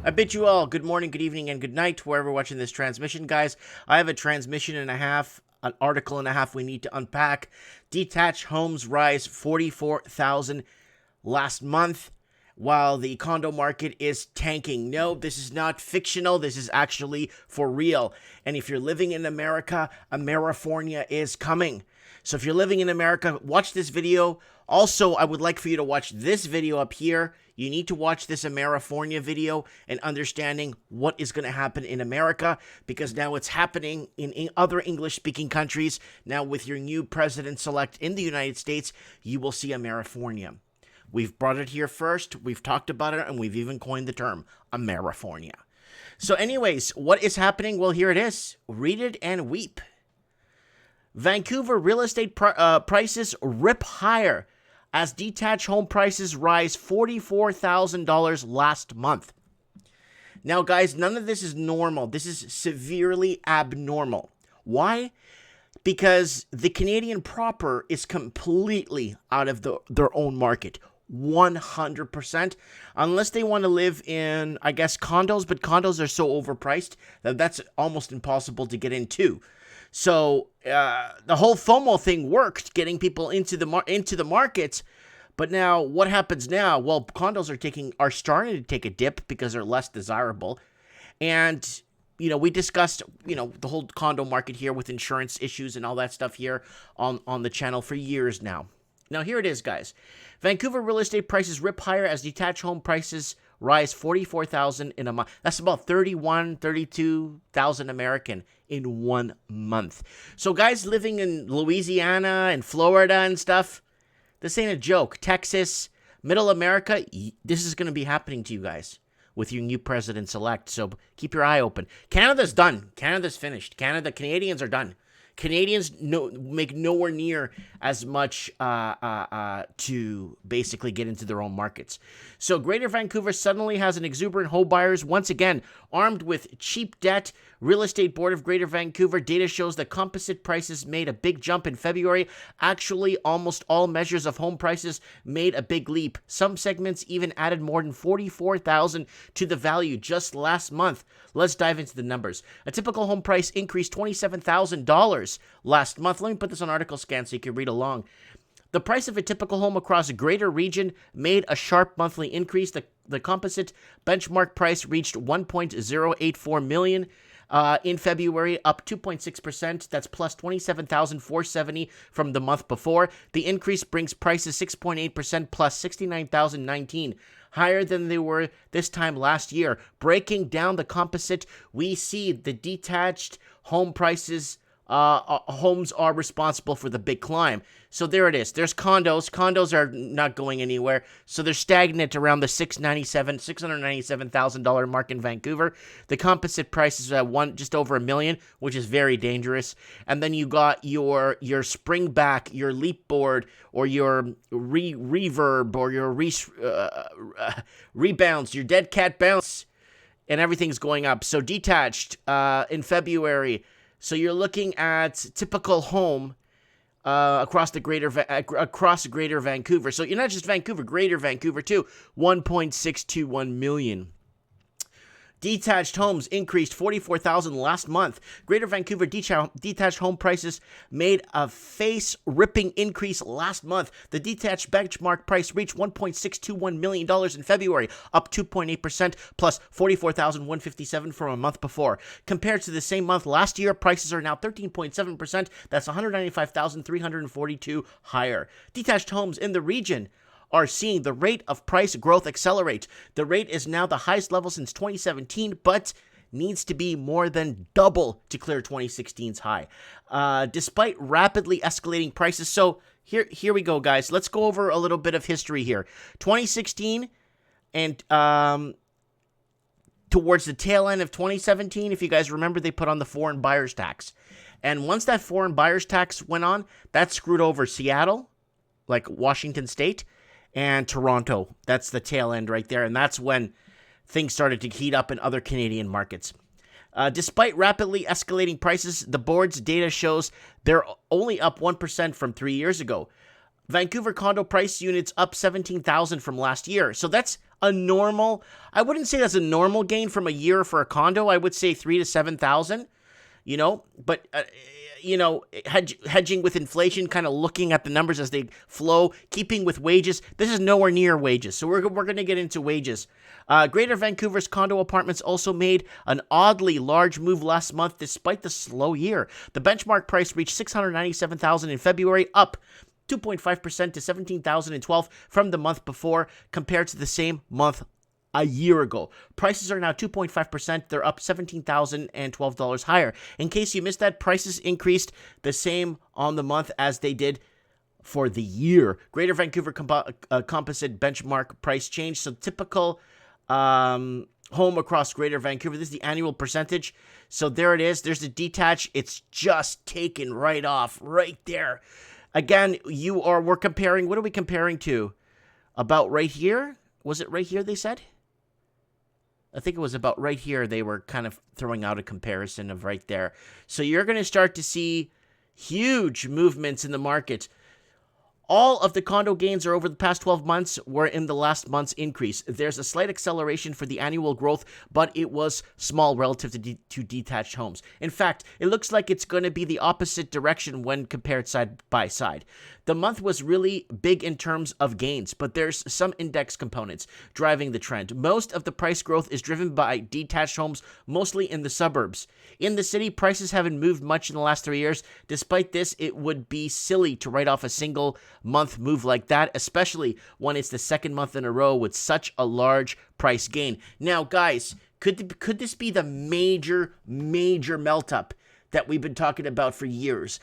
I bid you all good morning, good evening, and good night, wherever watching this transmission, guys. I have a transmission and a half, an article and a half we need to unpack. Detached homes rise 44,000 last month, while the condo market is tanking. No, this is not fictional. This is actually for real. And if you're living in America, Amerifornia is coming. So if you're living in America, watch this video. Also, I would like for you to watch this video up here. You need to watch this Amerifornia video and understanding what is going to happen in America, because now it's happening in other English-speaking countries. Now with your new president-select in the United States, you will see Amerifornia. We've brought it here first, we've talked about it, and we've even coined the term Amerifornia. So anyways, what is happening? Well, here it is. Read it and weep. Vancouver real estate prices rip higher as detached home prices rise $44,000 last month. Now, guys, none of this is normal. This is severely abnormal. Why? Because the Canadian proper is completely out of their own market. 100%. Unless they want to live in, I guess, condos, but condos are so overpriced that that's almost impossible to get into. So the whole FOMO thing worked, getting people into the markets. But now, what happens now? Well, condos are starting to take a dip because they're less desirable. And we discussed the whole condo market here with insurance issues and all that stuff here on the channel for years now. Now here it is, guys. Vancouver real estate prices rip higher as detached home prices rise 44,000 in a month. That's about 32,000 American in 1 month. So guys living in Louisiana and Florida and stuff, this ain't a joke. Texas, Middle America, this is going to be happening to you guys with your new president-elect. So keep your eye open. Canada's done. Canada's finished. Canadians are done. Canadians make nowhere near as much to basically get into their own markets. So Greater Vancouver suddenly has an exuberant home buyers once again armed with cheap debt. Real Estate Board of Greater Vancouver data shows that composite prices made a big jump in February. Actually, almost all measures of home prices made a big leap. Some segments even added more than 44,000 to the value just last month. Let's dive into the numbers. A typical home price increased $27,000 last month. Let me put this on article scan so you can read along. The price of a typical home across a greater region made a sharp monthly increase. The composite benchmark price reached $1.084 million in February, up 2.6%. That's plus $27,470 from the month before. The increase brings prices 6.8% plus $69,019, higher than they were this time last year. Breaking down the composite, we see the detached home prices. Homes are responsible for the big climb. So there it is. There's condos. Condos are not going anywhere. So they're stagnant around the $697,000 mark in Vancouver. The composite price is at just over $1 million, which is very dangerous. And then you got your spring back, your leap board, or your reverb, or your rebounds, your dead cat bounce, and everything's going up. So detached in February. So you're looking at typical home across Greater Vancouver. So you're not just Vancouver, Greater Vancouver too. 1.621 million. Detached homes increased 44,000 last month. Greater Vancouver detached home prices made a face-ripping increase last month. The detached benchmark price reached $1.621 million in February, up 2.8%, plus $44,157 from a month before. Compared to the same month last year, prices are now 13.7%. That's $195,342 higher. Detached homes in the region are seeing the rate of price growth accelerate. The rate is now the highest level since 2017, but needs to be more than double to clear 2016's high. Despite rapidly escalating prices. So here we go, guys. Let's go over a little bit of history here. 2016 and towards the tail end of 2017, if you guys remember, they put on the foreign buyers tax. And once that foreign buyers tax went on, that screwed over Seattle, like Washington State, and Toronto. That's the tail end right there. And that's when things started to heat up in other Canadian markets. Despite rapidly escalating prices, the board's data shows they're only up 1% from 3 years ago. Vancouver condo price units up 17,000 from last year. So that's a normal, I wouldn't say that's a normal gain from a year for a condo. I would say 3 to 7,000, but hedging with inflation, kind of looking at the numbers as they flow, keeping with wages. This is nowhere near wages. So we're going to get into wages. Greater Vancouver's condo apartments also made an oddly large move last month despite the slow year. The benchmark price reached $697,000 in February, up 2.5% to $17,012 from the month before compared to the same month a year ago. Prices are now 2.5%. They're up $17,012 higher. In case you missed that, prices increased the same on the month as they did for the year. Greater Vancouver composite benchmark price change. So typical home across Greater Vancouver. This is the annual percentage. So there it is. There's the detach. It's just taken right off right there. Again, we're comparing, what are we comparing to? About right here? Was it right here they said? I think it was about right here they were kind of throwing out a comparison of right there. So you're going to start to see huge movements in the market. All of the condo gains are over the past 12 months were in the last month's increase. There's a slight acceleration for the annual growth, but it was small relative to detached homes. In fact, it looks like it's going to be the opposite direction when compared side by side. The month was really big in terms of gains, but there's some index components driving the trend. Most of the price growth is driven by detached homes, mostly in the suburbs. In the city, prices haven't moved much in the last 3 years. Despite this, it would be silly to write off a single month move like that, especially when it's the second month in a row with such a large price gain. Now, guys, could this be the major melt up that we've been talking about for years?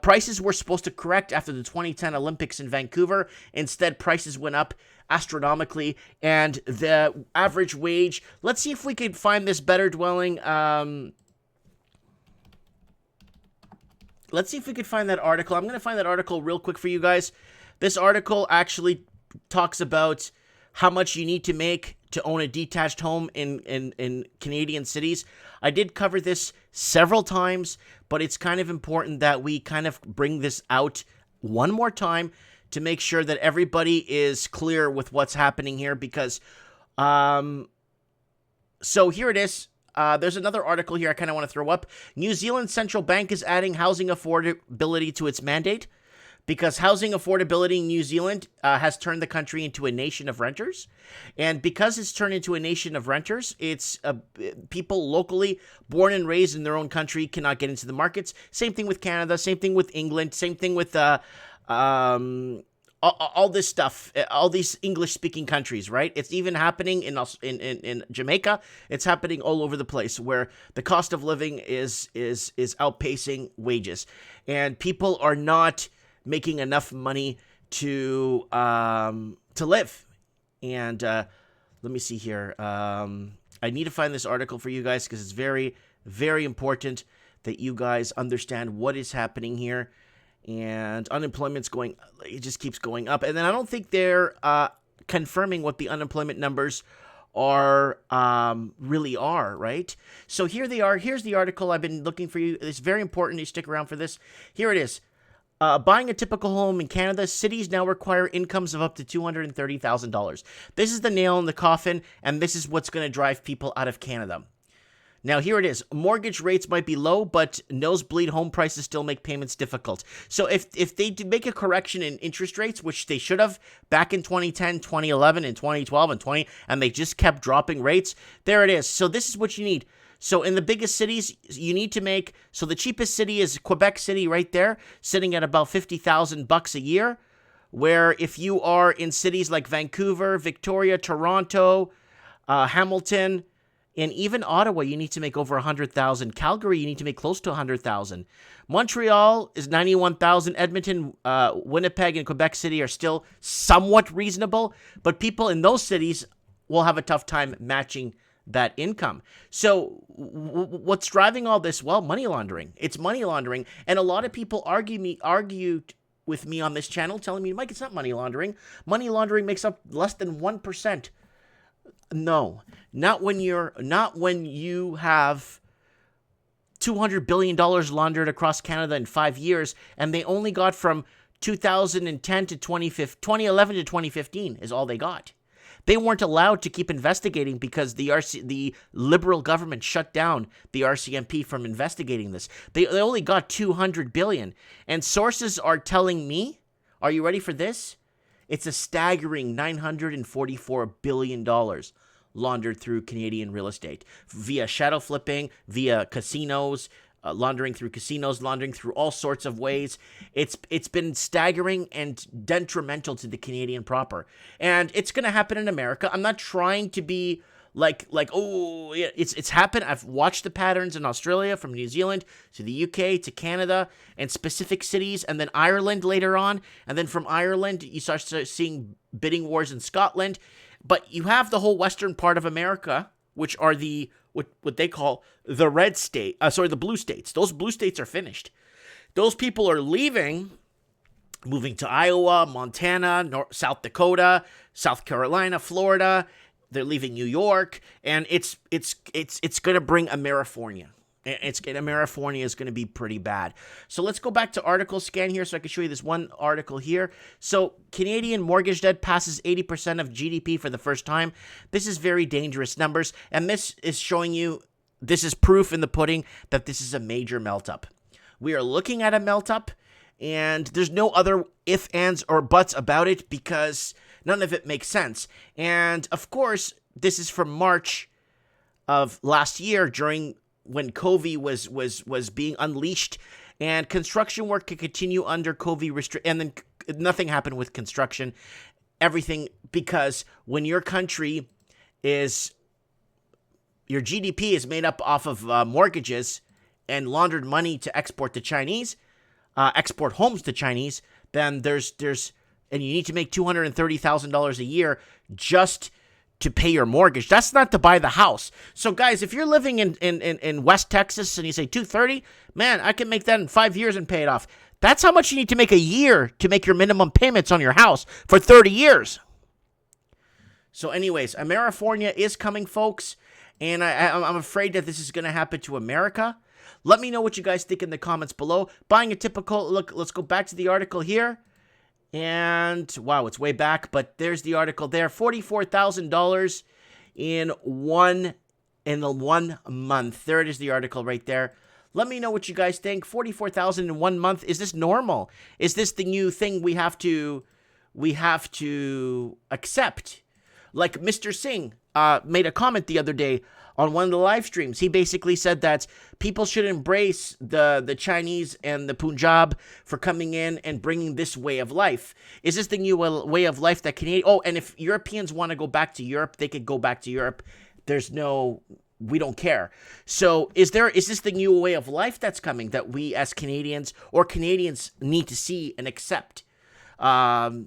Prices were supposed to correct after the 2010 Olympics in Vancouver. Instead, prices went up astronomically, and the average wage, let's see if we could find this better dwelling. Let's see if we could find that article. I'm going to find that article real quick for you guys. This article actually talks about how much you need to make to own a detached home in Canadian cities. I did cover this several times, but it's kind of important that we kind of bring this out one more time to make sure that everybody is clear with what's happening here, because so here it is. There's another article here I kind of want to throw up. New Zealand Central Bank is adding housing affordability to its mandate, because housing affordability in New Zealand has turned the country into a nation of renters. And because it's turned into a nation of renters, it's people locally born and raised in their own country cannot get into the markets. Same thing with Canada, same thing with England, same thing with all this stuff, all these English-speaking countries, right? It's even happening in Jamaica. It's happening all over the place, where the cost of living is outpacing wages, and people are not making enough money to live. And let me see here. I need to find this article for you guys, because it's very, very important that you guys understand what is happening here. And unemployment's it just keeps going up. And then I don't think they're confirming what the unemployment numbers really are, right? So here they are. Here's the article I've been looking for you. It's very important you stick around for this. Here it is. Buying a typical home in Canada, cities now require incomes of up to $230,000. This is the nail in the coffin, and this is what's going to drive people out of Canada. Now, here it is. Mortgage rates might be low, but nosebleed home prices still make payments difficult. So if they did make a correction in interest rates, which they should have back in 2010, 2011, and 2012, and they just kept dropping rates, there it is. So this is what you need. So in the biggest cities, you need to make, so the cheapest city is Quebec City right there, sitting at about $50,000 a year, where if you are in cities like Vancouver, Victoria, Toronto, Hamilton, and even Ottawa, you need to make over $100,000. Calgary, you need to make close to $100,000. Montreal is $91,000. Edmonton, Winnipeg, and Quebec City are still somewhat reasonable, but people in those cities will have a tough time matching that income. So what's driving all this? Well, money laundering. It's money laundering, and a lot of people argued with me on this channel, telling me, Mike, it's not money laundering. Money laundering makes up less than 1%. No, not when you have $200 billion laundered across Canada in 5 years, and they only got from 2010 to 2011 to 2015 is all they got. They weren't allowed to keep investigating because the liberal government shut down the RCMP from investigating this. They only got $200 billion. And sources are telling me, are you ready for this? It's a staggering $944 billion laundered through Canadian real estate via shadow flipping, via casinos, laundering through casinos, laundering through all sorts of ways. It's been staggering and detrimental to the Canadian proper. And it's going to happen in America. I'm not trying to be like oh, yeah, it's happened. I've watched the patterns in Australia, from New Zealand to the UK to Canada and specific cities, and then Ireland later on. And then from Ireland, you start seeing bidding wars in Scotland. But you have the whole western part of America, which are the what they call the red state, the blue states. Those blue states are finished. Those people are leaving, moving to Iowa, Montana, South Dakota, South Carolina, Florida. They're leaving New York, and it's going to bring Amerifornia. Amerifornia is going to be pretty bad. So let's go back to article scan here so I can show you this one article here. So Canadian mortgage debt passes 80% of GDP for the first time. This is very dangerous numbers, and this is showing you, this is proof in the pudding that this is a major melt-up. We are looking at a melt-up, and there's no other ifs, ands, or buts about it because none of it makes sense. And of course, this is from March of last year, during when COVID was being unleashed, and construction work could continue under COVID and then nothing happened with construction. Everything, because when your country is, your GDP is made up off of mortgages and laundered money to export to Chinese, export homes to Chinese, then there's and you need to make $230,000 a year just to pay your mortgage. That's not to buy the house. So guys, if you're living in West Texas and you say 230, man, I can make that in 5 years and pay it off. That's how much you need to make a year to make your minimum payments on your house for 30 years. So anyways, Amerifornia is coming, folks, and I'm afraid that this is going to happen to America. Let me know what you guys think in the comments below. Buying a typical, look, let's go back to the article here. And wow, it's way back, but there's the article there. $44,000 in one month. There it is, the article right there. Let me know what you guys think. $44,000 in 1 month. Is this normal? Is this the new thing we have to accept? Like Mr. Singh made a comment the other day on one of the live streams. He basically said that people should embrace the Chinese and the Punjab for coming in and bringing this way of life. Is this the new way of life that Canadian? Oh, and if Europeans want to go back to Europe, they could go back to Europe. We don't care. So is this the new way of life that's coming that we as Canadians or Canadians need to see and accept?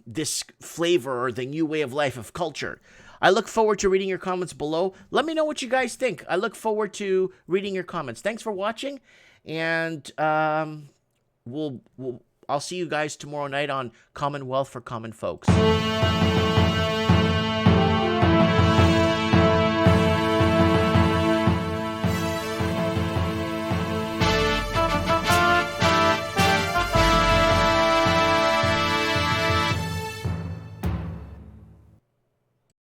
This flavor or the new way of life of culture. I look forward to reading your comments below. Let me know what you guys think. I look forward to reading your comments. Thanks for watching, and I'll see you guys tomorrow night on Commonwealth for Common Folks.